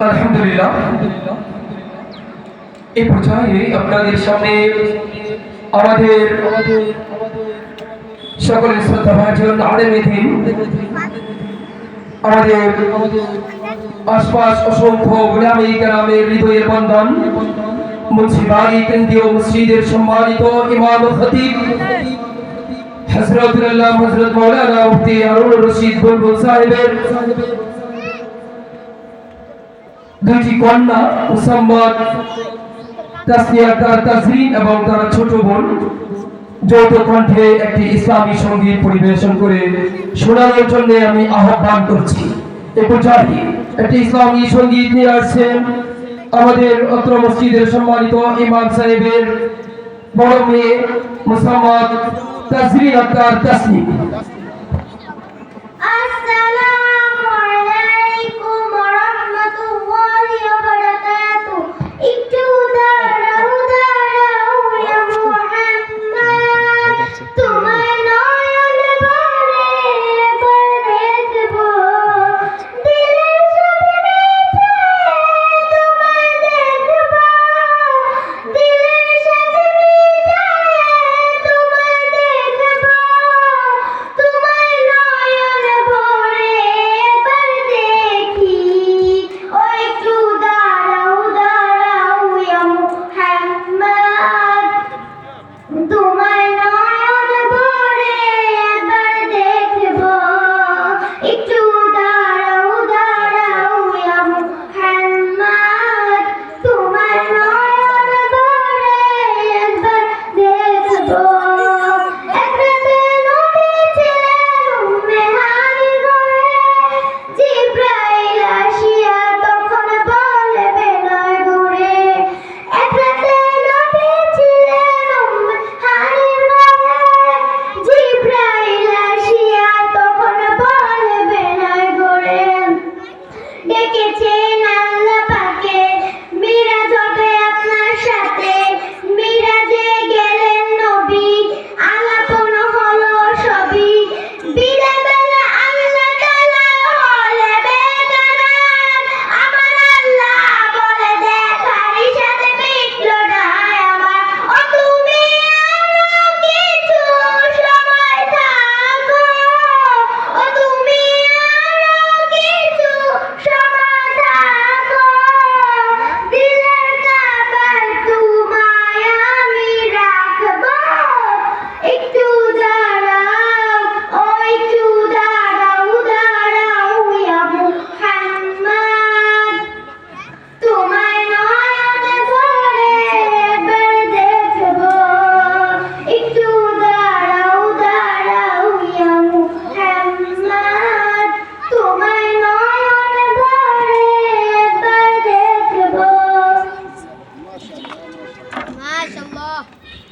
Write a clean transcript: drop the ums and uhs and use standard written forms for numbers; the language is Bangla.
আলহামদুলিল্লাহ, এই পর্যায়ে আপনাদের সামনে আমাদের সকলের শ্রদ্ধাভাজন আলেমে দ্বীন, আমাদের আশপাশ অসংখ্য গোলামে কেরামের হৃদয়ের বন্ধন, মুন্সিবাড়ি কেন্দ্রীয় মসজিদের সম্মানিত ইমাম ও খতিব হযরত মাওলানা মুফতি হারুনুর রশিদ বুলবুল সাহেবের দুইটি কন্যা মুসাম্মাদ তাসনিয়া তাজরিন এবং তার ছোট বোন যৌথ কণ্ঠে একটি ইসলামী সঙ্গীত পরিবেশন করে শোনানোর জন্য আমি আহ্বান করছি। এ পর্যায়ে একটি ইসলামী সঙ্গীত নিয়ে আসছেন আমাদের অত্র মসজিদের সম্মানিত ইমাম সাহেবের বড় মেয়ে মুসাম্মাদ তাজরিন আক্তার তাসনিম। ডেকেছে